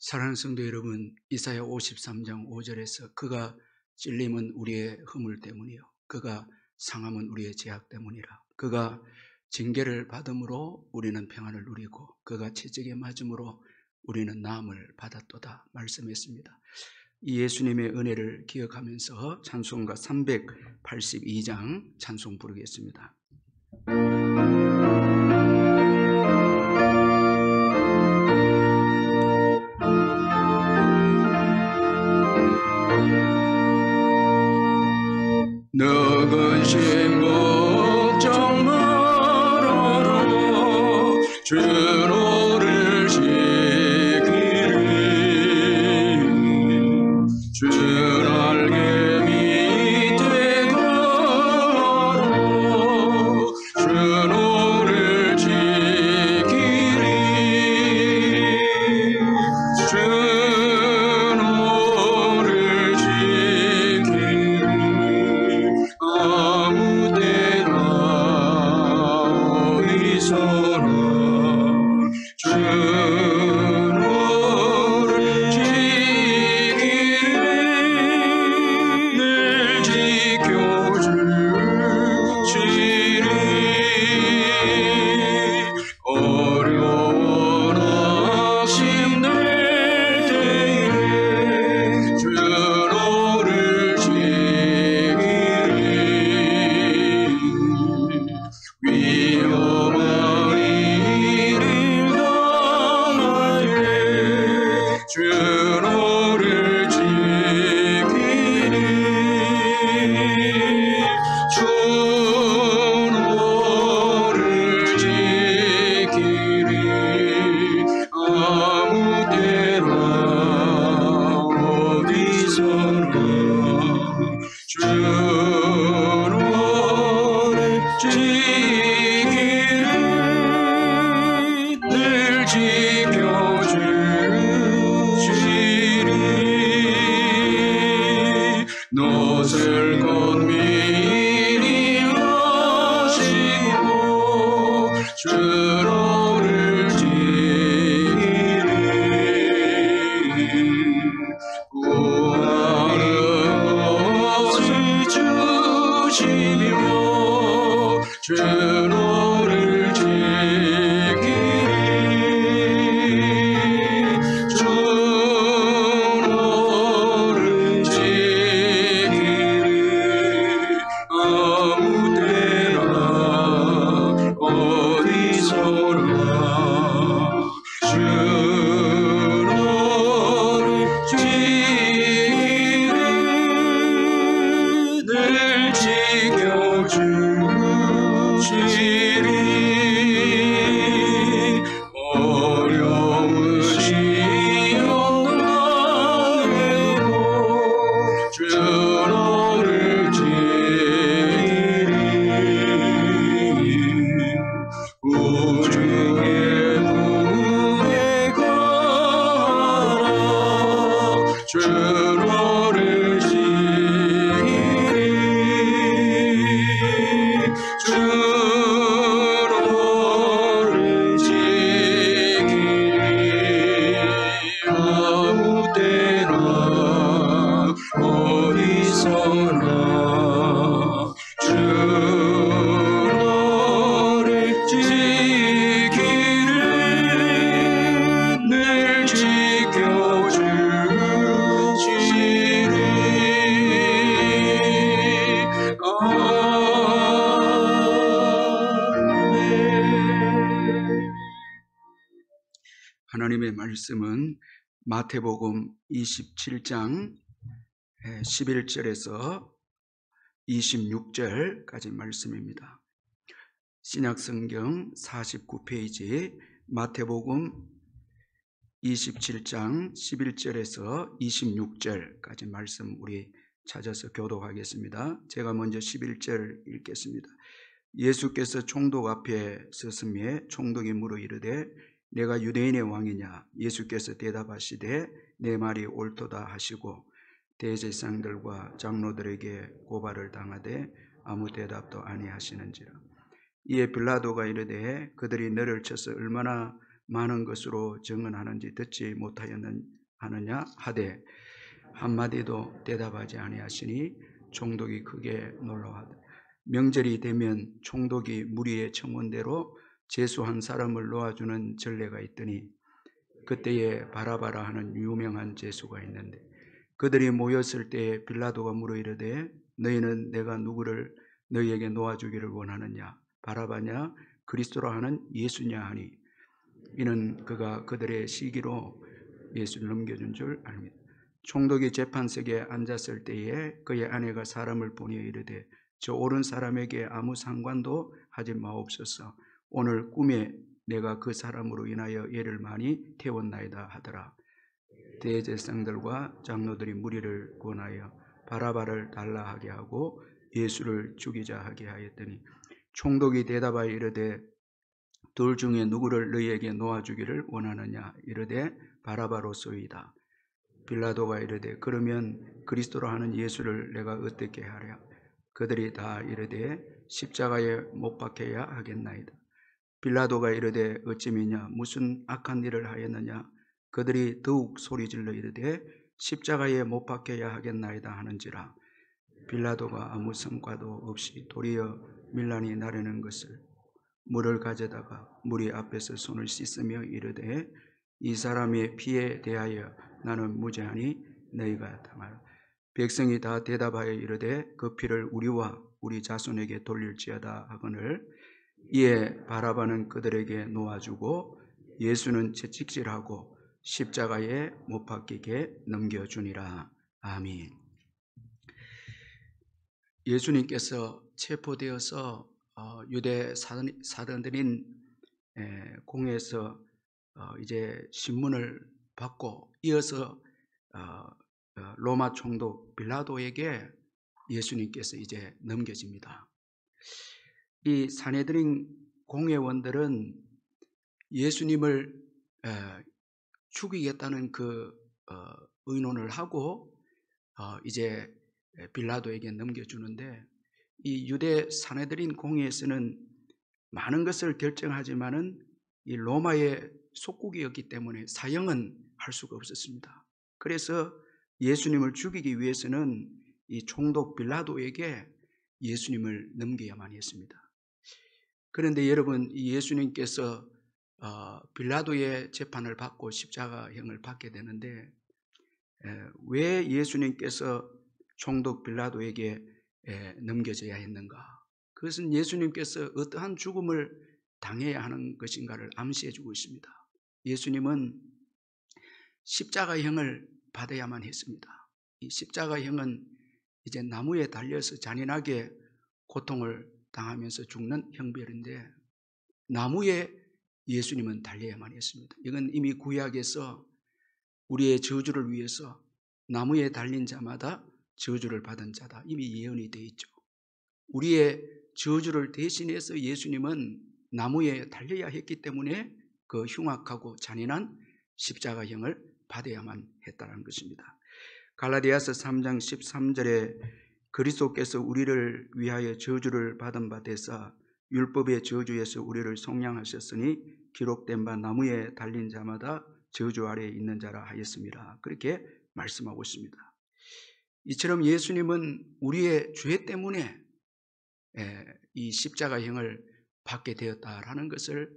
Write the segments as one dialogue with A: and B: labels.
A: 사랑하는 성도 여러분, 이사야 53장 5절에서 그가 찔림은 우리의 허물 때문이요 그가 상함은 우리의 죄악 때문이라. 그가 징계를 받음으로 우리는 평안을 누리고 그가 채찍에 맞음으로 우리는 나음을 받았도다 말씀했습니다. 이 예수님의 은혜를 기억하면서 찬송가 382장 찬송 부르겠습니다. 너그신 걱정 말아라 주 너를 지키리 주 날개 밑에 가라 주 너를 지키리 주 너를 지키리 아무데나 어디서나 주 너를 지키리 늘 지켜주시리 어려워라 힘들 때에 주 너를 지키리 위험한 일을 당할 때 주 너를 지키리 주 너를 지키리 아무 때나 어디서나 주 너를 지키리 늘 지켜주시리 놋을 건미리 하시고 주 너를 지키리 구하는 것을 주시며 주 너를 지키리 주 너를 지키리 아무 때나 어디서나 주 너를 지키리 늘 지켜주시리 어려운 시험당해도 주 너를 지키리 우주의 문에 가라 주 너를 지키리 주 너를 지키리 아무 때나 어디서나 주 너를 지키리 늘 지켜주시리 아멘. 하나님의 말씀은 마태복음 27장 11절에서 26절까지 말씀입니다. 신약성경 49페이지 마태복음 27장 11절에서 26절까지 말씀 우리 찾아서 교독하겠습니다. 제가 먼저 11절 읽겠습니다. 예수께서 총독 앞에 서심에 총독이 물어 이르되 내가 유대인의 왕이냐? 예수께서 대답하시되 내 말이 옳도다 하시고 대제사장들과 장로들에게 고발을 당하되 아무 대답도 아니하시는지라. 이에 빌라도가 이르되 그들이 너를 쳐서 얼마나 많은 것으로 증언하는지 듣지 못하였느냐 하되 한마디도 대답하지 아니하시니 총독이 크게 놀라워하더라. 명절이 되면 총독이 무리의 청원대로 제수한 사람을 놓아주는 전례가 있더니 그때에 바라바라 하는 유명한 제수가 있는데 그들이 모였을 때에 빌라도가 물어 이르되 너희는 내가 누구를 너희에게 놓아주기를 원하느냐 바라바냐 그리스도라 하는 예수냐 하니 이는 그가 그들의 시기로 예수를 넘겨준 줄 압니다. 총독이 재판석에 앉았을 때에 그의 아내가 사람을 보내어 이르되 저 옳은 사람에게 아무 상관도 하지 마옵소서. 오늘 꿈에 내가 그 사람으로 인하여 예를 많이 태웠나이다 하더라. 대제사장들과 장로들이 무리를 권하여 바라바를 달라 하게 하고 예수를 죽이자 하게 하였더니 총독이 대답하여 이르되 둘 중에 누구를 너희에게 놓아주기를 원하느냐 이르되 바라바로소이다. 빌라도가 이르되 그러면 그리스도로 하는 예수를 내가 어떻게 하랴? 그들이 다 이르되 십자가에 못 박혀야 하겠나이다. 빌라도가 이르되 어찌미냐 무슨 악한 일을 하였느냐? 그들이 더욱 소리질러 이르되 십자가에 못 박혀야 하겠나이다 하는지라. 빌라도가 아무 성과도 없이 도리어 밀란이 나르는 것을 물을 가져다가 무리 앞에서 손을 씻으며 이르되 이 사람의 피에 대하여 나는 무죄하니 너희가 당하라. 백성이 다 대답하여 이르되 그 피를 우리와 우리 자손에게 돌릴지어다 하거늘 이에 바라바는 그들에게 놓아주고 예수는 채찍질하고 십자가에 못 박히게 넘겨주니라. 아멘. 예수님께서 체포되어서 유대 사도들인 공회에서 이제 신문을 받고 이어서 로마 총독 빌라도에게 예수님께서 이제 넘겨집니다. 이 산헤드린 공회원들은 예수님을 죽이겠다는 그 의논을 하고 이제 빌라도에게 넘겨주는데 이 유대 산헤드린 공회에서는 많은 것을 결정하지만은 이 로마의 속국이었기 때문에 사형은 할 수가 없었습니다. 그래서 예수님을 죽이기 위해서는 이 총독 빌라도에게 예수님을 넘겨야만 했습니다. 그런데 여러분, 이 예수님께서 빌라도의 재판을 받고 십자가형을 받게 되는데 왜 예수님께서 총독 빌라도에게 넘겨져야 했는가? 그것은 예수님께서 어떠한 죽음을 당해야 하는 것인가를 암시해 주고 있습니다. 예수님은 십자가형을 받아야만 했습니다. 이 십자가형은 이제 나무에 달려서 잔인하게 고통을 당하면서 죽는 형벌인데 나무에 예수님은 달려야만 했습니다. 이건 이미 구약에서 우리의 저주를 위해서 나무에 달린 자마다 저주를 받은 자다. 이미 예언이 되어 있죠. 우리의 저주를 대신해서 예수님은 나무에 달려야 했기 때문에 그 흉악하고 잔인한 십자가형을 받아야만 했다는 것입니다. 갈라디아서 3장 13절에 그리스도께서 우리를 위하여 저주를 받은 바 되사 율법의 저주에서 우리를 속량하셨으니 기록된 바 나무에 달린 자마다 저주 아래에 있는 자라 하였습니다. 그렇게 말씀하고 있습니다. 이처럼 예수님은 우리의 죄 때문에 이 십자가형을 받게 되었다라는 것을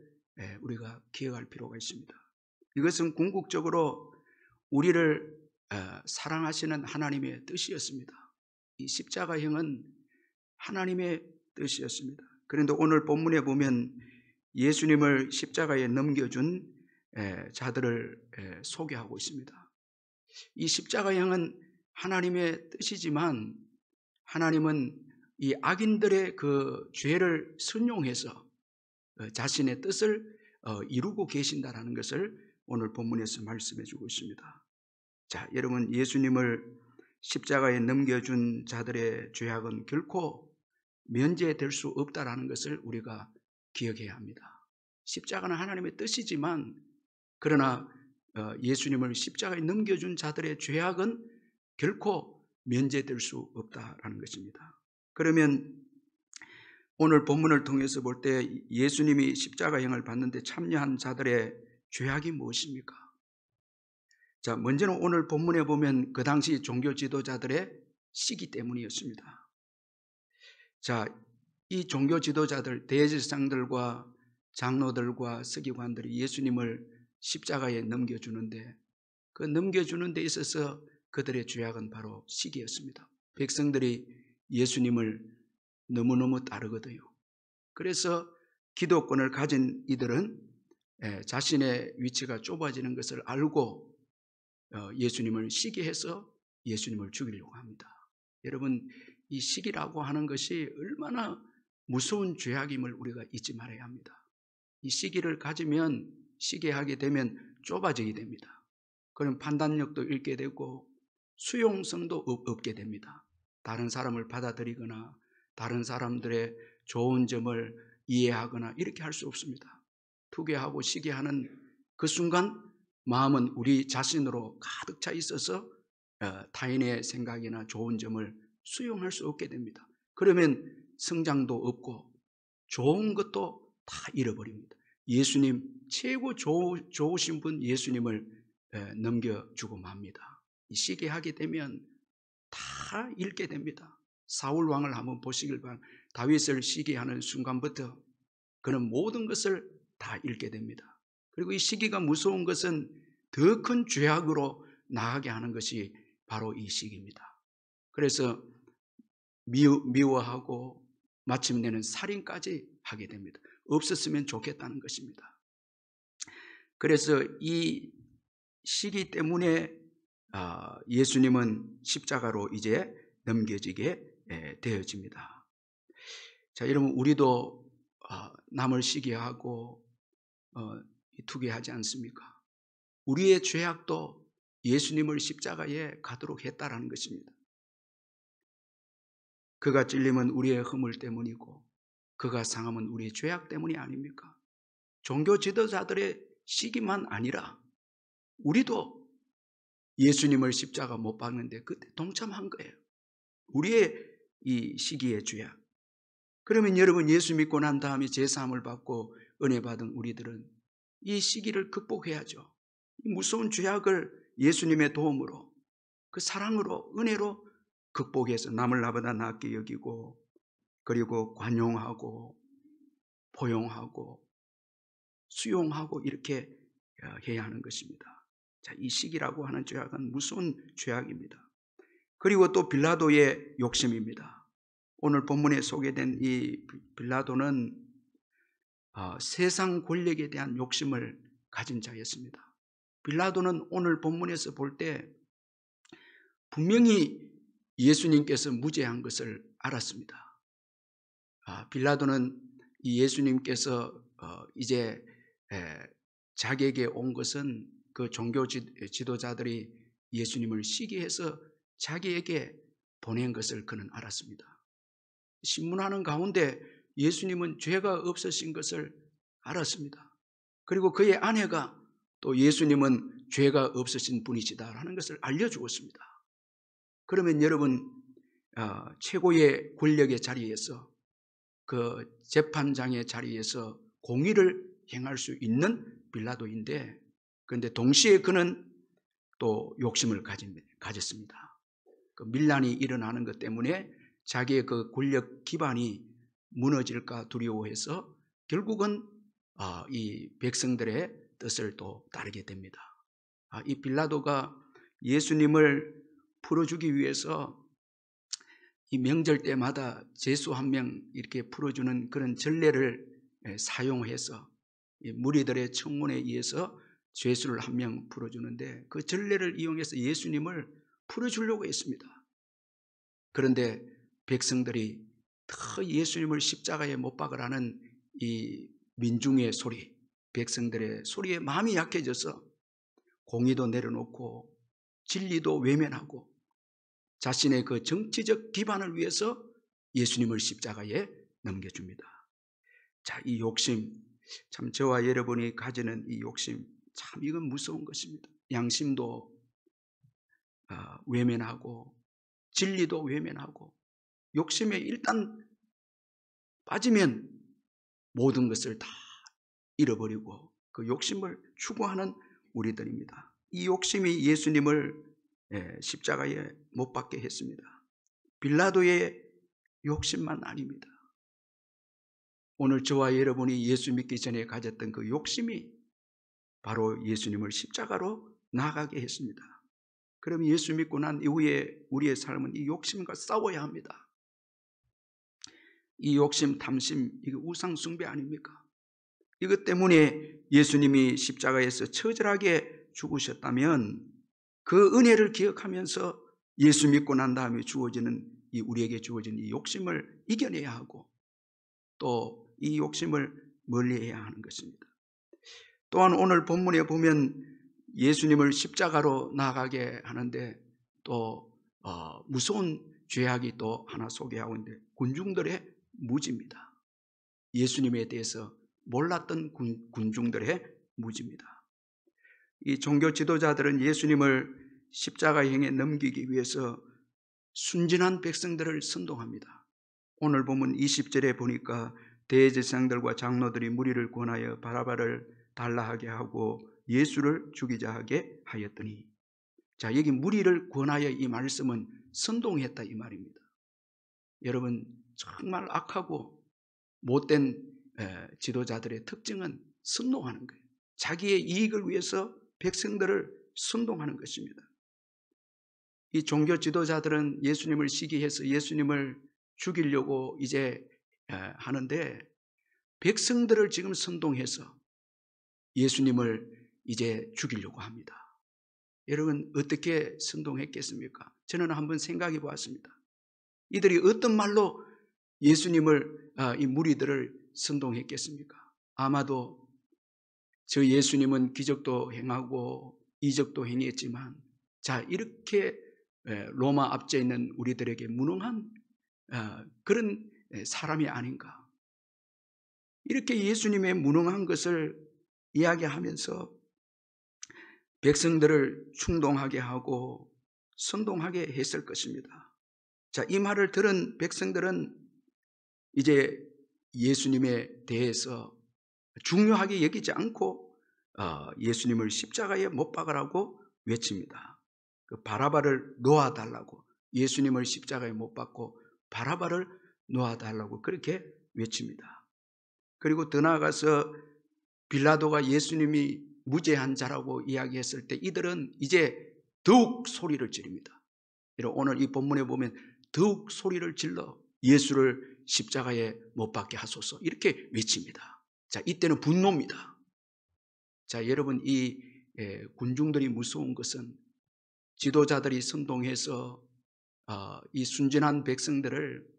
A: 우리가 기억할 필요가 있습니다. 이것은 궁극적으로 우리를 사랑하시는 하나님의 뜻이었습니다. 이 십자가형은 하나님의 뜻이었습니다. 그런데 오늘 본문에 보면 예수님을 십자가에 넘겨준 자들을 소개하고 있습니다. 이 십자가형은 하나님의 뜻이지만 하나님은 이 악인들의 그 죄를 순용해서 자신의 뜻을 이루고 계신다라는 것을 오늘 본문에서 말씀해 주고 있습니다. 자, 여러분, 예수님을 십자가에 넘겨준 자들의 죄악은 결코 면제될 수 없다라는 것을 우리가 기억해야 합니다. 십자가는 하나님의 뜻이지만 그러나 예수님을 십자가에 넘겨준 자들의 죄악은 결코 면제될 수 없다라는 것입니다. 그러면 오늘 본문을 통해서 볼 때 예수님이 십자가형을 받는데 참여한 자들의 죄악이 무엇입니까? 자, 먼저는 오늘 본문에 보면 그 당시 종교 지도자들의 시기 때문이었습니다. 자, 이 종교 지도자들, 대제사장들과 장로들과 서기관들이 예수님을 십자가에 넘겨주는데, 그 넘겨주는 데 있어서 그들의 죄악은 바로 시기였습니다. 백성들이 예수님을 너무너무 따르거든요. 그래서 기독권을 가진 이들은 자신의 위치가 좁아지는 것을 알고 예수님을 시기해서 예수님을 죽이려고 합니다. 여러분, 이 시기라고 하는 것이 얼마나 무서운 죄악임을 우리가 잊지 말아야 합니다. 이 시기를 가지면, 시기하게 되면 좁아지게 됩니다. 그럼 판단력도 잃게 되고 수용성도 없게 됩니다. 다른 사람을 받아들이거나 다른 사람들의 좋은 점을 이해하거나 이렇게 할 수 없습니다. 투개하고 시기하는 그 순간 마음은 우리 자신으로 가득 차 있어서 타인의 생각이나 좋은 점을 수용할 수 없게 됩니다. 그러면 성장도 없고 좋은 것도 다 잃어버립니다. 예수님, 최고 좋으신 분 예수님을 넘겨주고 맙니다. 이 시기하게 되면 다 잃게 됩니다. 사울 왕을 한번 보시길 바랍니다. 다윗을 시기하는 순간부터 그는 모든 것을 다 잃게 됩니다. 그리고 이 시기가 무서운 것은 더 큰 죄악으로 나아가게 하는 것이 바로 이 시기입니다. 그래서 미워하고 마침내는 살인까지 하게 됩니다. 없었으면 좋겠다는 것입니다. 그래서 이 시기 때문에 예수님은 십자가로 이제 넘겨지게 되어집니다. 자, 여러분, 우리도 남을 시기하고 투기하지 않습니까? 우리의 죄악도 예수님을 십자가에 가도록 했다라는 것입니다. 그가 찔림은 우리의 허물 때문이고 그가 상함은 우리의 죄악 때문이 아닙니까? 종교 지도자들의 시기만 아니라 우리도 예수님을 십자가 못 박는데 그때 동참한 거예요. 우리의 이 시기의 죄악. 그러면 여러분, 예수 믿고 난 다음에 제사함을 받고 은혜 받은 우리들은 이 시기를 극복해야죠. 이 무서운 죄악을 예수님의 도움으로, 그 사랑으로, 은혜로 극복해서 남을 나보다 낫게 여기고, 그리고 관용하고 포용하고 수용하고 이렇게 해야 하는 것입니다. 자, 이 시기라고 하는 죄악은 무서운 죄악입니다. 그리고 또 빌라도의 욕심입니다. 오늘 본문에 소개된 이 빌라도는 세상 권력에 대한 욕심을 가진 자였습니다. 빌라도는 오늘 본문에서 볼 때 분명히 예수님께서 무죄한 것을 알았습니다. 빌라도는 이 예수님께서 이제 자기에게 온 것은 그 종교 지도자들이 예수님을 시기해서 자기에게 보낸 것을 그는 알았습니다. 신문하는 가운데 예수님은 죄가 없으신 것을 알았습니다. 그리고 그의 아내가 또 예수님은 죄가 없으신 분이시다 하는 것을 알려주었습니다. 그러면 여러분, 최고의 권력의 자리에서, 그 재판장의 자리에서 공의를 행할 수 있는 빌라도인데, 그런데 동시에 그는 또 욕심을 가졌습니다. 그 밀란이 일어나는 것 때문에 자기의 그 권력 기반이 무너질까 두려워해서 결국은 이 백성들의 뜻을 또 따르게 됩니다. 이 빌라도가 예수님을 풀어주기 위해서 이 명절 때마다 제수 한 명 이렇게 풀어주는 그런 전례를 사용해서 무리들의 청문에 의해서 죄수를 한 명 풀어주는데, 그 전례를 이용해서 예수님을 풀어주려고 했습니다. 그런데 백성들이 더 예수님을 십자가에 못 박으라는 이 민중의 소리, 백성들의 소리에 마음이 약해져서 공의도 내려놓고 진리도 외면하고 자신의 그 정치적 기반을 위해서 예수님을 십자가에 넘겨줍니다. 자, 이 욕심, 참 저와 여러분이 가지는 이 욕심, 참 이건 무서운 것입니다. 양심도 외면하고 진리도 외면하고 욕심에 일단 빠지면 모든 것을 다 잃어버리고 그 욕심을 추구하는 우리들입니다. 이 욕심이 예수님을 십자가에 못 박게 했습니다. 빌라도의 욕심만 아닙니다. 오늘 저와 여러분이 예수 믿기 전에 가졌던 그 욕심이 바로 예수님을 십자가로 나아가게 했습니다. 그럼 예수 믿고 난 이후에 우리의 삶은 이 욕심과 싸워야 합니다. 이 욕심, 탐심, 이거 우상 숭배 아닙니까? 이것 때문에 예수님이 십자가에서 처절하게 죽으셨다면 그 은혜를 기억하면서 예수 믿고 난 다음에 우리에게 주어진 이 욕심을 이겨내야 하고 또 이 욕심을 멀리해야 하는 것입니다. 또한 오늘 본문에 보면 예수님을 십자가로 나아가게 하는데 또 무서운 죄악이 또 하나 소개하고 있는데 군중들의 무지입니다. 예수님에 대해서 몰랐던 군중들의 무지입니다. 이 종교 지도자들은 예수님을 십자가형에 넘기기 위해서 순진한 백성들을 선동합니다. 오늘 보면 20절에 보니까 대제사장들과 장로들이 무리를 권하여 바라바를 달라하게 하고 예수를 죽이자 하게 하였더니, 자, 여기 무리를 권하여 이 말씀은 선동했다 이 말입니다. 여러분, 정말 악하고 못된 지도자들의 특징은 선동하는 거예요. 자기의 이익을 위해서 백성들을 선동하는 것입니다. 이 종교 지도자들은 예수님을 시기해서 예수님을 죽이려고 이제 하는데 백성들을 지금 선동해서 예수님을 이제 죽이려고 합니다. 여러분, 어떻게 선동했겠습니까? 저는 한번 생각해 보았습니다. 이들이 어떤 말로 예수님을, 이 무리들을 선동했겠습니까? 아마도 저 예수님은 기적도 행하고 이적도 행했지만, 자, 이렇게 로마 앞에 있는 우리들에게 무능한 그런 사람이 아닌가. 이렇게 예수님의 무능한 것을 이야기하면서 백성들을 충동하게 하고 선동하게 했을 것입니다. 자, 이 말을 들은 백성들은 이제 예수님에 대해서 중요하게 여기지 않고 예수님을 십자가에 못 박으라고 외칩니다. 그 바라바를 놓아달라고, 예수님을 십자가에 못 박고 바라바를 놓아달라고 그렇게 외칩니다. 그리고 더 나아가서 빌라도가 예수님이 무죄한 자라고 이야기했을 때 이들은 이제 더욱 소리를 지릅니다. 오늘 이 본문에 보면 더욱 소리를 질러 예수를 십자가에 못 박게 하소서 이렇게 외칩니다. 자, 이때는 분노입니다. 자, 여러분, 이 군중들이 무서운 것은 지도자들이 선동해서 이 순진한 백성들을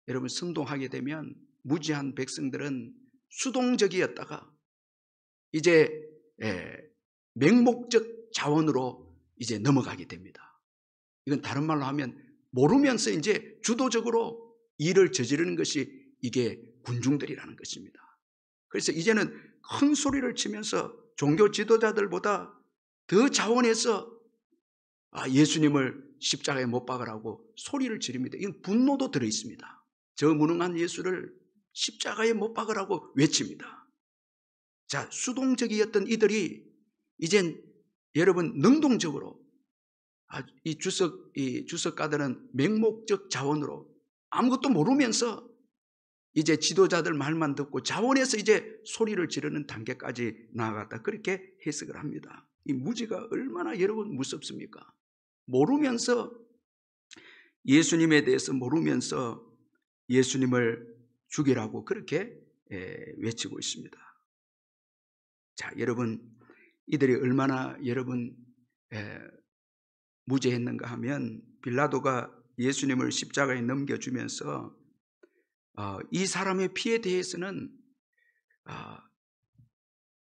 A: 여러분 선동하게 되면 무지한 백성들은 수동적이었다가 이제 맹목적 자원으로 이제 넘어가게 됩니다. 이건 다른 말로 하면 모르면서 이제 주도적으로 일을 저지르는 것이 이게 군중들이라는 것입니다. 그래서 이제는 큰 소리를 치면서 종교 지도자들보다 더 자원해서 예수님을 십자가에 못 박으라고 소리를 지릅니다. 이건 분노도 들어있습니다. 저 무능한 예수를 십자가에 못 박으라고 외칩니다. 자, 수동적이었던 이들이 이젠 여러분 능동적으로 이 주석가들은 맹목적 자원으로 아무것도 모르면서 이제 지도자들 말만 듣고 자원해서 이제 소리를 지르는 단계까지 나아갔다. 그렇게 해석을 합니다. 이 무지가 얼마나 여러분 무섭습니까? 모르면서 예수님에 대해서 모르면서 예수님을 죽이라고 그렇게 외치고 있습니다. 자, 여러분, 이들이 얼마나 여러분 무죄했는가 하면 빌라도가 예수님을 십자가에 넘겨주면서 이 사람의 피에 대해서는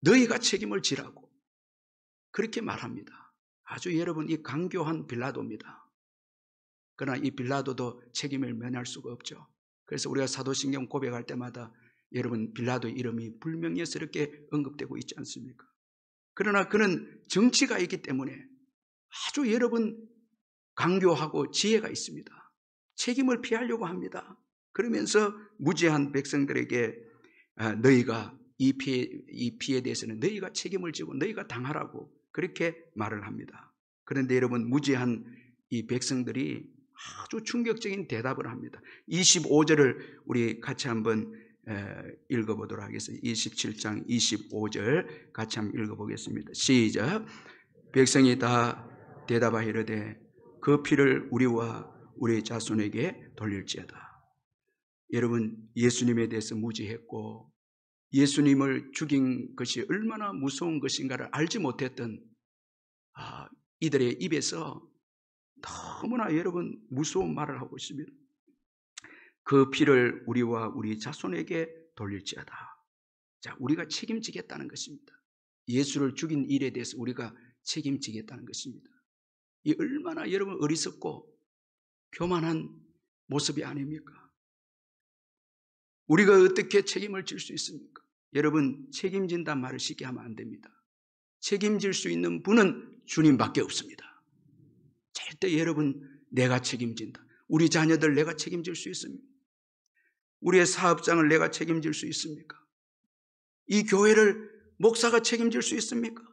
A: 너희가 책임을 지라고 그렇게 말합니다. 아주 여러분 이 강교한 빌라도입니다. 그러나 이 빌라도도 책임을 면할 수가 없죠. 그래서 우리가 사도신경 고백할 때마다 여러분 빌라도의 이름이 불명예스럽게 언급되고 있지 않습니까? 그러나 그는 정치가 있기 때문에 아주 여러분 강교하고 지혜가 있습니다. 책임을 피하려고 합니다. 그러면서 무지한 백성들에게 너희가 이 피에 대해서는 너희가 책임을 지고 너희가 당하라고 그렇게 말을 합니다. 그런데 여러분, 무지한 이 백성들이 아주 충격적인 대답을 합니다. 25절을 우리 같이 한번 읽어보도록 하겠습니다. 27장 25절 같이 한번 읽어보겠습니다. 시작. 백성이 다 대답하여 이르되 그 피를 우리와 우리 자손에게 돌릴지어다. 여러분, 예수님에 대해서 무지했고 예수님을 죽인 것이 얼마나 무서운 것인가를 알지 못했던 이들의 입에서 너무나 여러분 무서운 말을 하고 있습니다. 그 피를 우리와 우리 자손에게 돌릴지어다. 자, 우리가 책임지겠다는 것입니다. 예수를 죽인 일에 대해서 우리가 책임지겠다는 것입니다. 이 얼마나 여러분 어리석고 교만한 모습이 아닙니까? 우리가 어떻게 책임을 질 수 있습니까? 여러분, 책임진다는 말을 쉽게 하면 안 됩니다. 책임질 수 있는 분은 주님밖에 없습니다. 절대 여러분, 내가 책임진다. 우리 자녀들 내가 책임질 수 있습니까? 우리의 사업장을 내가 책임질 수 있습니까? 이 교회를 목사가 책임질 수 있습니까?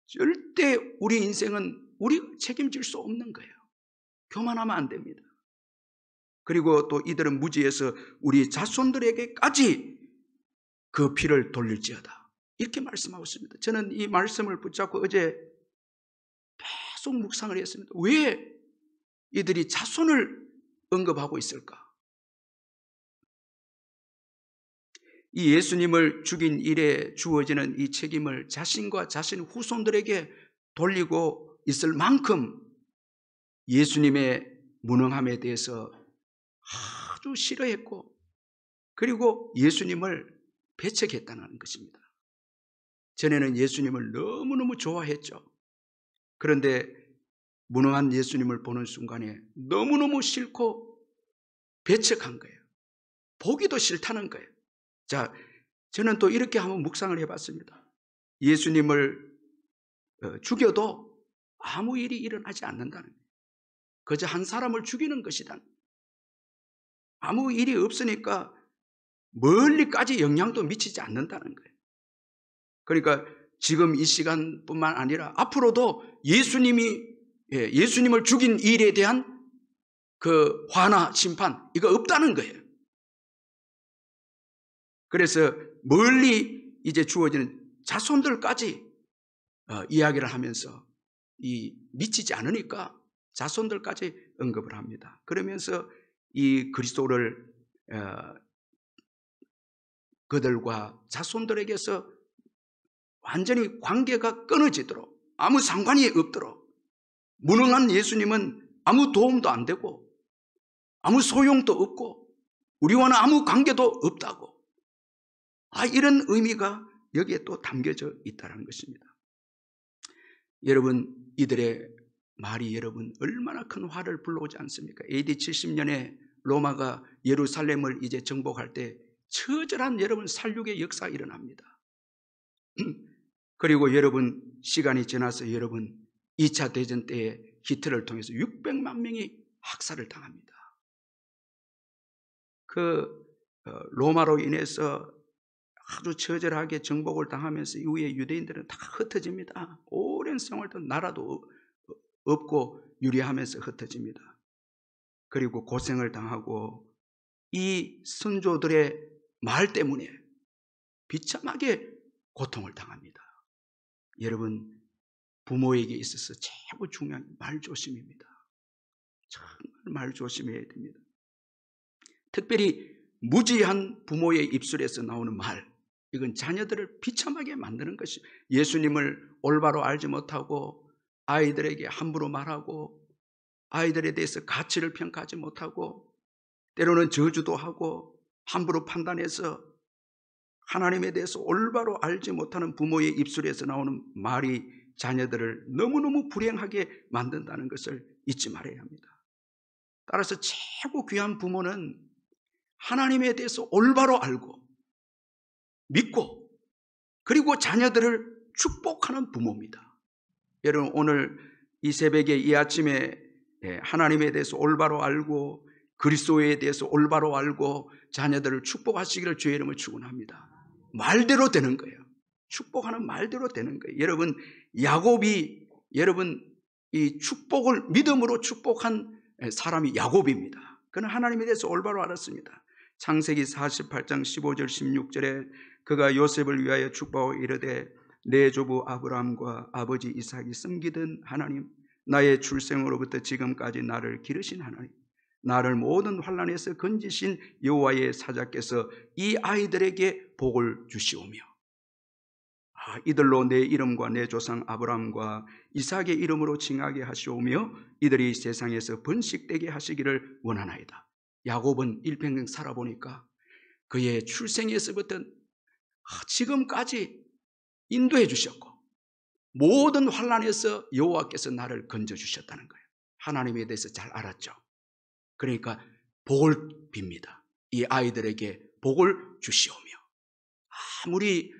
A: 절대 우리 인생은 우리가 책임질 수 없는 거예요. 교만하면 안 됩니다. 그리고 또 이들은 무지해서 우리 자손들에게까지 그 피를 돌릴지어다. 이렇게 말씀하고 있습니다. 저는 이 말씀을 붙잡고 어제 계속 묵상을 했습니다. 왜 이들이 자손을 언급하고 있을까? 이 예수님을 죽인 일에 주어지는 이 책임을 자신과 자신 후손들에게 돌리고 있을 만큼 예수님의 무능함에 대해서 아주 싫어했고 그리고 예수님을 배척했다는 것입니다. 전에는 예수님을 너무너무 좋아했죠. 그런데 무능한 예수님을 보는 순간에 너무너무 싫고 배척한 거예요. 보기도 싫다는 거예요. 자, 저는 또 이렇게 한번 묵상을 해봤습니다. 예수님을 죽여도 아무 일이 일어나지 않는다는 거예요. 그저 한 사람을 죽이는 것이다. 아무 일이 없으니까 멀리까지 영향도 미치지 않는다는 거예요. 그러니까 지금 이 시간뿐만 아니라 앞으로도 예수님을 죽인 일에 대한 그 화나 심판 이거 없다는 거예요. 그래서 멀리 이제 주어지는 자손들까지 이야기를 하면서 미치지 않으니까 자손들까지 언급을 합니다. 그러면서 이 그리스도를 그들과 자손들에게서 완전히 관계가 끊어지도록 아무 상관이 없도록 무능한 예수님은 아무 도움도 안 되고 아무 소용도 없고 우리와는 아무 관계도 없다고 이런 의미가 여기에 또 담겨져 있다는 것입니다. 여러분, 이들의 말이 여러분 얼마나 큰 화를 불러오지 않습니까? AD 70년에 로마가 예루살렘을 이제 정복할 때 처절한 여러분 살육의 역사가 일어납니다. 그리고 여러분 시간이 지나서 여러분 2차 대전 때에 히틀러를 통해서 600만 명이 학살을 당합니다. 로마로 인해서 아주 처절하게 정복을 당하면서 이후에 유대인들은 다 흩어집니다. 오랜 생활도 나라도 없고 유리하면서 흩어집니다. 그리고 고생을 당하고 이 선조들의 말 때문에 비참하게 고통을 당합니다. 여러분, 부모에게 있어서 최고 중요한 말 조심입니다. 정말 말 조심해야 됩니다. 특별히 무지한 부모의 입술에서 나오는 말, 이건 자녀들을 비참하게 만드는 것이 예수님을 올바로 알지 못하고 아이들에게 함부로 말하고 아이들에 대해서 가치를 평가하지 못하고 때로는 저주도 하고 함부로 판단해서 하나님에 대해서 올바로 알지 못하는 부모의 입술에서 나오는 말이 자녀들을 너무너무 불행하게 만든다는 것을 잊지 말아야 합니다. 따라서 최고 귀한 부모는 하나님에 대해서 올바로 알고 믿고 그리고 자녀들을 축복하는 부모입니다. 여러분, 오늘 이 새벽에 이 아침에 하나님에 대해서 올바로 알고 그리스도에 대해서 올바로 알고 자녀들을 축복하시기를 주의 이름으로 축원합니다. 말대로 되는 거예요. 축복하는 말대로 되는 거예요. 여러분, 야곱이 여러분 이 축복을 믿음으로 축복한 사람이 야곱입니다. 그는 하나님에 대해서 올바로 알았습니다. 창세기 48장 15절 16절에 그가 요셉을 위하여 축복하고 이르되 내 조부 아브라함과 아버지 이삭이 섬기던 하나님, 나의 출생으로부터 지금까지 나를 기르신 하나님, 나를 모든 환난에서 건지신 여호와의 사자께서 이 아이들에게 복을 주시오며 이들로 내 이름과 내 조상 아브라함과 이삭의 이름으로 칭하게 하시오며 이들이 세상에서 번식되게 하시기를 원하나이다. 야곱은 일평생 살아보니까 그의 출생에서부터 지금까지 인도해 주셨고 모든 환난에서 여호와께서 나를 건져주셨다는 거예요. 하나님에 대해서 잘 알았죠. 그러니까 복을 빕니다. 이 아이들에게 복을 주시오며 아무리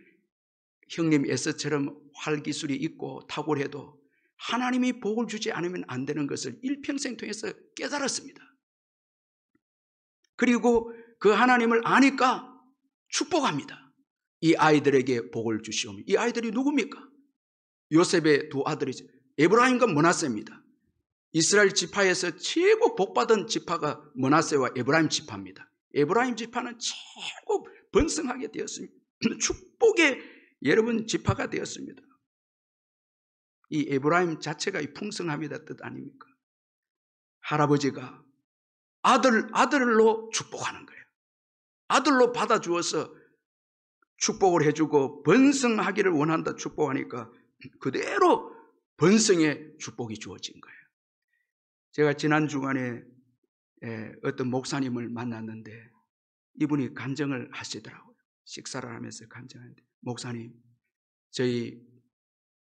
A: 형님 에서처럼 활기술이 있고 탁월해도 하나님이 복을 주지 않으면 안 되는 것을 일평생 통해서 깨달았습니다. 그리고 그 하나님을 아니까 축복합니다. 이 아이들에게 복을 주시오며 이 아이들이 누굽니까? 요셉의 두 아들이죠. 에브라임과 므낫세입니다. 이스라엘 지파에서 최고 복받은 지파가 므낫세와 에브라임 지파입니다. 에브라임 지파는 최고 번성하게 되었습니다. 축복의 여러분 지파가 되었습니다. 이 에브라임 자체가 이 풍성함이다 뜻 아닙니까? 할아버지가 아들로 축복하는 거예요. 아들로 받아주어서 축복을 해주고 번성하기를 원한다 축복하니까 그대로 번성의 축복이 주어진 거예요. 제가 지난 주간에 어떤 목사님을 만났는데 이분이 간증을 하시더라고요. 식사를 하면서 간증하는데 목사님, 저희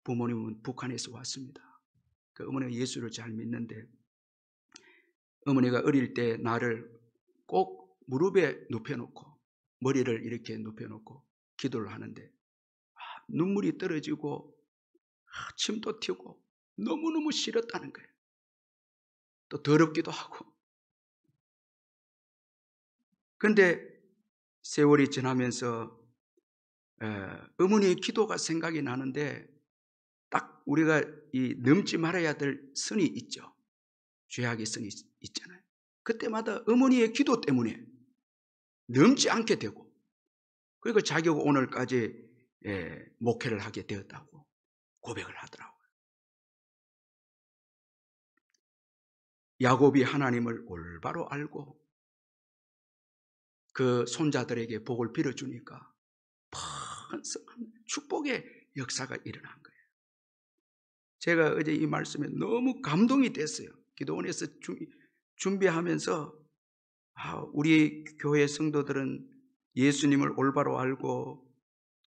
A: 부모님은 북한에서 왔습니다. 그 어머니가 예수를 잘 믿는데 어머니가 어릴 때 나를 꼭 무릎에 눕혀놓고 머리를 이렇게 눕혀놓고 기도를 하는데 눈물이 떨어지고 침도 튀고 너무너무 싫었다는 거예요. 또 더럽기도 하고. 그런데 세월이 지나면서 어머니의 기도가 생각이 나는데 딱 우리가 이 넘지 말아야 될 선이 있죠. 죄악의 선이 있잖아요. 그때마다 어머니의 기도 때문에 넘지 않게 되고 그리고 자기가 오늘까지 목회를 하게 되었다고 고백을 하더라고요. 야곱이 하나님을 올바로 알고 그 손자들에게 복을 빌어주니까 번성한 축복의 역사가 일어난 거예요. 제가 어제 이 말씀에 너무 감동이 됐어요. 기도원에서 준비하면서 우리 교회 성도들은 예수님을 올바로 알고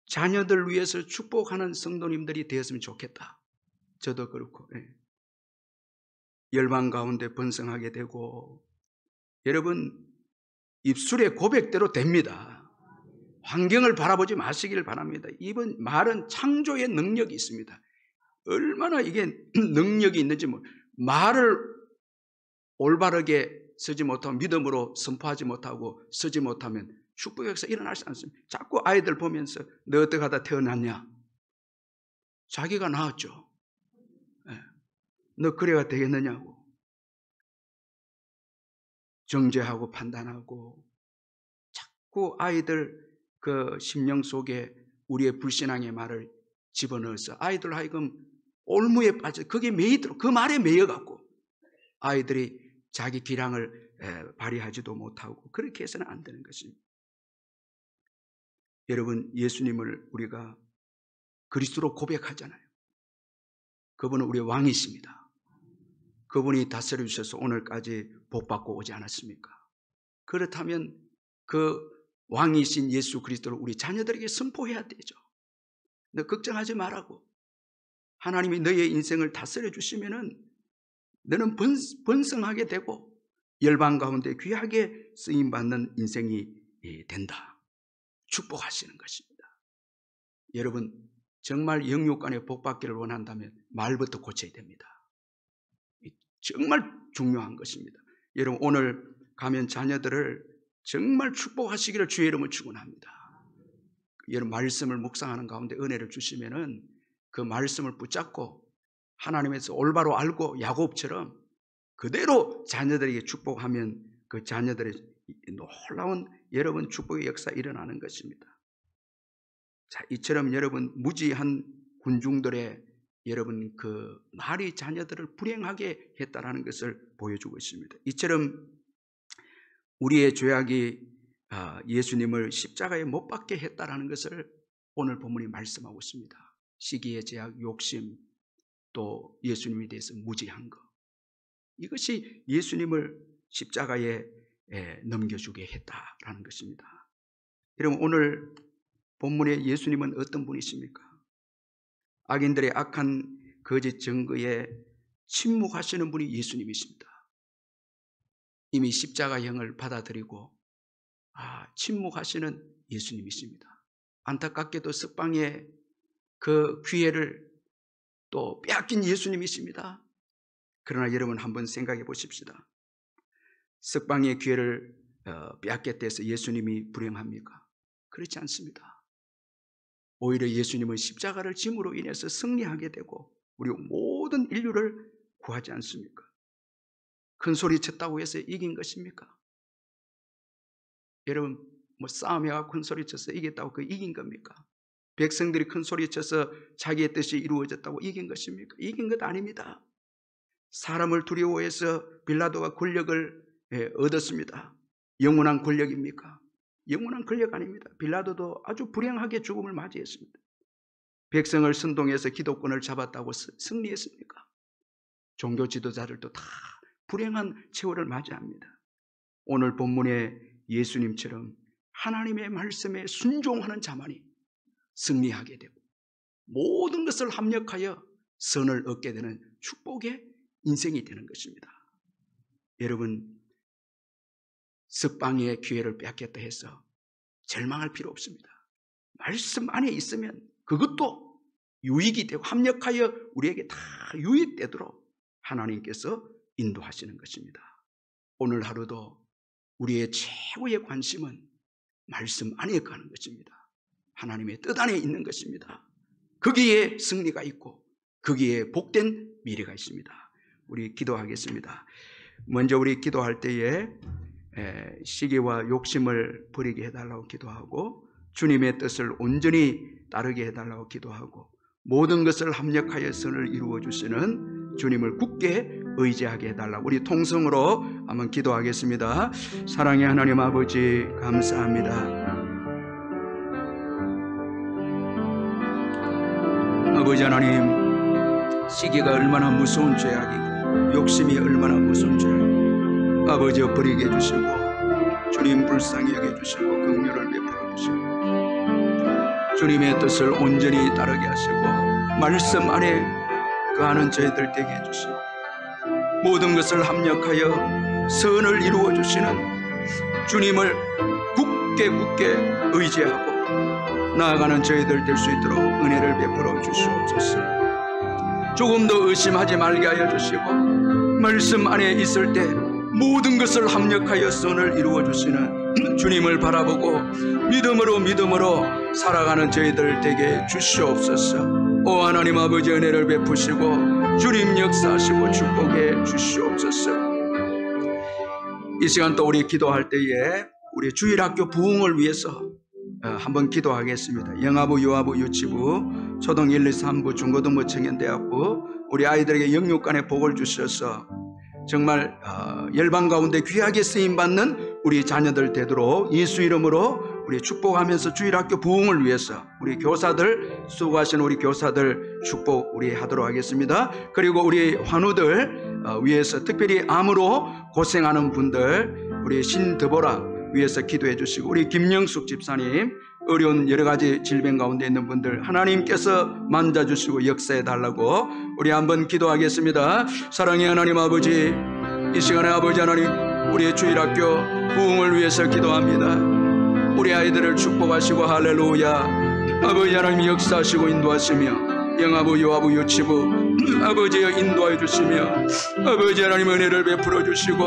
A: 자녀들 위해서 축복하는 성도님들이 되었으면 좋겠다. 저도 그렇고 열방 가운데 번성하게 되고 여러분 입술의 고백대로 됩니다. 환경을 바라보지 마시기를 바랍니다. 이번 말은 창조의 능력이 있습니다. 얼마나 이게 능력이 있는지 말을 올바르게 쓰지 못하고 믿음으로 선포하지 못하고 쓰지 못하면 축복의 역사 일어나지 않습니다. 자꾸 아이들 보면서 너 어떻게 하다 태어났냐? 자기가 낳았죠. 너 그래야 되겠느냐고. 정죄하고 판단하고 자꾸 아이들 그 심령 속에 우리의 불신앙의 말을 집어넣어서 아이들 하여금 올무에 빠져 거기에 매이도록 그 말에 매여갖고 아이들이 자기 기량을 발휘하지도 못하고 그렇게 해서는 안 되는 것입니다. 여러분 예수님을 우리가 그리스도로 고백하잖아요. 그분은 우리의 왕이십니다. 그분이 다스려 주셔서 오늘까지 복받고 오지 않았습니까? 그렇다면 그 왕이신 예수 그리스도를 우리 자녀들에게 선포해야 되죠. 너 걱정하지 말라고. 하나님이 너의 인생을 다스려 주시면은 너는 번성하게 되고 열방 가운데 귀하게 쓰임받는 인생이 된다. 축복하시는 것입니다. 여러분 정말 영육간에 복받기를 원한다면 말부터 고쳐야 됩니다. 정말 중요한 것입니다. 여러분 오늘 가면 자녀들을 정말 축복하시기를 주의 이름으로 축원합니다. 여러분 말씀을 묵상하는 가운데 은혜를 주시면은 그 말씀을 붙잡고 하나님에서 올바로 알고 야곱처럼 그대로 자녀들에게 축복하면 그 자녀들의 놀라운 여러분 축복의 역사 일어나는 것입니다. 자, 이처럼 여러분 무지한 군중들의 여러분 그 말이 자녀들을 불행하게 했다라는 것을 보여주고 있습니다. 이처럼 우리의 죄악이 예수님을 십자가에 못 박게 했다라는 것을 오늘 본문이 말씀하고 있습니다. 시기의 죄악, 욕심, 또 예수님에 대해서 무지한 것, 이것이 예수님을 십자가에 넘겨주게 했다라는 것입니다. 여러분 오늘 본문의 예수님은 어떤 분이십니까? 악인들의 악한 거짓 증거에 침묵하시는 분이 예수님이십니다. 이미 십자가형을 받아들이고 침묵하시는 예수님이십니다. 안타깝게도 석방의 그 기회를 또 빼앗긴 예수님이십니다. 그러나 여러분 한번 생각해 보십시다. 석방의 기회를 빼앗겠다 해서 예수님이 불행합니까? 그렇지 않습니다. 오히려 예수님은 십자가를 짐으로 인해서 승리하게 되고 우리 모든 인류를 구하지 않습니까? 큰 소리 쳤다고 해서 이긴 것입니까? 여러분 뭐 싸움해가 큰 소리 쳐서 이겼다고 그 이긴 겁니까? 백성들이 큰 소리 쳐서 자기의 뜻이 이루어졌다고 이긴 것입니까? 이긴 것 아닙니다. 사람을 두려워해서 빌라도가 권력을 얻었습니다. 영원한 권력입니까? 영원한 권력 아닙니다. 빌라도도 아주 불행하게 죽음을 맞이했습니다. 백성을 선동해서 기독권을 잡았다고 승리했습니까? 종교 지도자들도 다 불행한 세월을 맞이합니다. 오늘 본문의 예수님처럼 하나님의 말씀에 순종하는 자만이 승리하게 되고 모든 것을 합력하여 선을 얻게 되는 축복의 인생이 되는 것입니다. 여러분 석방의 기회를 빼앗겠다 해서 절망할 필요 없습니다. 말씀 안에 있으면 그것도 유익이 되고 합력하여 우리에게 다 유익되도록 하나님께서 인도하시는 것입니다. 오늘 하루도 우리의 최고의 관심은 말씀 안에 가는 것입니다. 하나님의 뜻 안에 있는 것입니다. 거기에 승리가 있고 거기에 복된 미래가 있습니다. 우리 기도하겠습니다. 먼저 우리 기도할 때에 시기와 욕심을 버리게 해달라고 기도하고 주님의 뜻을 온전히 따르게 해달라고 기도하고 모든 것을 합력하여 선을 이루어 주시는 주님을 굳게 의지하게 해달라고 우리 통성으로 한번 기도하겠습니다. 사랑의 하나님 아버지 감사합니다. 아버지 하나님, 시기가 얼마나 무서운 죄악이고 욕심이 얼마나 무서운 죄악이고 아버지여 버리게 해주시고 주님 불쌍히 여겨주시고 긍휼을 베풀어 주시고 주님의 뜻을 온전히 따르게 하시고 말씀 안에 거하는 저희들 되게 해주시고 모든 것을 합력하여 선을 이루어 주시는 주님을 굳게 의지하고 나아가는 저희들 될 수 있도록 은혜를 베풀어 주시옵소서. 조금 더 의심하지 말게 하여 주시고 말씀 안에 있을 때 모든 것을 합력하여 선을 이루어 주시는 주님을 바라보고 믿음으로 살아가는 저희들 되게 주시옵소서. 오 하나님 아버지 은혜를 베푸시고 주님 역사하시고 축복해 주시옵소서. 이 시간 또 우리 기도할 때에 우리 주일학교 부흥을 위해서 한번 기도하겠습니다. 영아부, 유아부, 유치부, 초등 1, 2, 3부, 중고등부, 청년대학부 우리 아이들에게 영육간의 복을 주셔서 정말 열방 가운데 귀하게 쓰임받는 우리 자녀들 되도록 예수 이름으로 우리 축복하면서 주일학교 부흥을 위해서 우리 교사들 수고하시는 우리 교사들 축복 우리 하도록 하겠습니다. 그리고 우리 환우들 위해서 특별히 암으로 고생하는 분들 우리 신드보라 위해서 기도해 주시고 우리 김영숙 집사님 어려운 여러 가지 질병 가운데 있는 분들 하나님께서 만져주시고 역사해 달라고 우리 한번 기도하겠습니다. 사랑의 하나님 아버지, 이 시간에 아버지 하나님 우리의 주일학교 부흥을 위해서 기도합니다. 우리 아이들을 축복하시고 할렐루야. 아버지 하나님 역사하시고 인도하시며 영아부, 유아부, 유치부 아버지여 인도해 주시며 아버지 하나님 은혜를 베풀어 주시고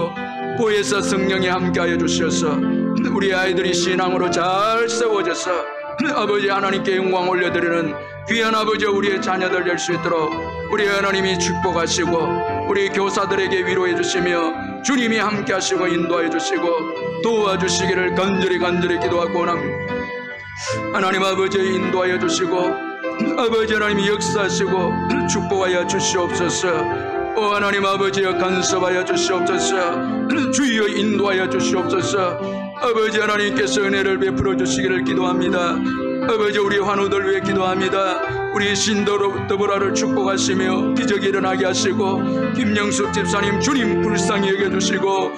A: 보혜사 성령이 함께하여 주셔서 우리 아이들이 신앙으로 잘 세워져서 아버지 하나님께 영광 올려드리는 귀한 아버지 우리의 자녀들 될 수 있도록 우리 하나님이 축복하시고 우리 교사들에게 위로해 주시며 주님이 함께 하시고 인도해 주시고 도와주시기를 간절히 기도하고 원합니다. 하나님 아버지 인도하여 주시고 아버지 하나님이 역사하시고 축복하여 주시옵소서. 오 하나님 아버지여 간섭하여 주시옵소서. 주여 인도하여 주시옵소서. 아버지 하나님께서 은혜를 베풀어 주시기를 기도합니다. 아버지 우리 환우들 위해 기도합니다. 우리 신더보라를 축복하시며 기적이 일어나게 하시고 김영숙 집사님 주님 불쌍히 여겨주시고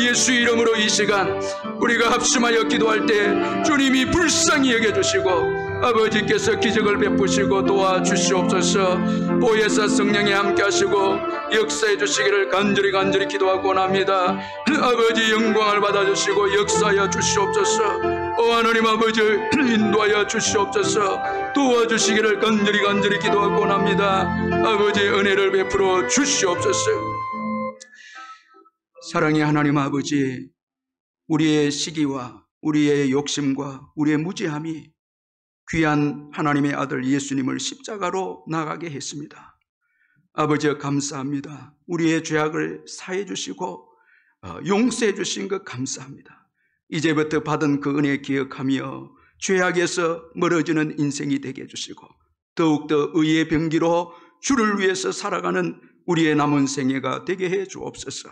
A: 예수 이름으로 이 시간 우리가 합심하여 기도할 때 주님이 불쌍히 여겨주시고 아버지께서 기적을 베푸시고 도와주시옵소서. 보혜사 성령이 함께 하시고 역사해 주시기를 간절히 기도하고 원합니다. 아버지 영광을 받아주시고 역사하여 주시옵소서. 오 하나님 아버지 인도하여 주시옵소서. 도와주시기를 간절히 기도하고 원합니다. 아버지 은혜를 베풀어 주시옵소서. 사랑의 하나님 아버지, 우리의 시기와 우리의 욕심과 우리의 무지함이 귀한 하나님의 아들 예수님을 십자가로 나가게 했습니다. 아버지 감사합니다. 우리의 죄악을 사해 주시고 용서해 주신 것 감사합니다. 이제부터 받은 그 은혜 기억하며 죄악에서 멀어지는 인생이 되게 해주시고 더욱더 의의 병기로 주를 위해서 살아가는 우리의 남은 생애가 되게 해 주옵소서.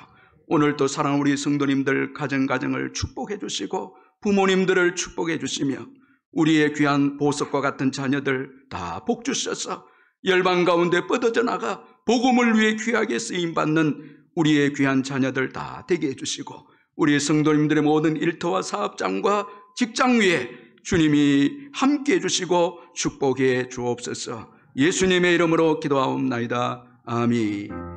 A: 오늘도 사랑하는 우리 성도님들 가정을 축복해 주시고 부모님들을 축복해 주시며 우리의 귀한 보석과 같은 자녀들 다 복 주셔서 열방 가운데 뻗어져 나가 복음을 위해 귀하게 쓰임받는 우리의 귀한 자녀들 다 되게 해주시고 우리 성도님들의 모든 일터와 사업장과 직장 위에 주님이 함께 해주시고 축복해 주옵소서. 예수님의 이름으로 기도하옵나이다. 아멘.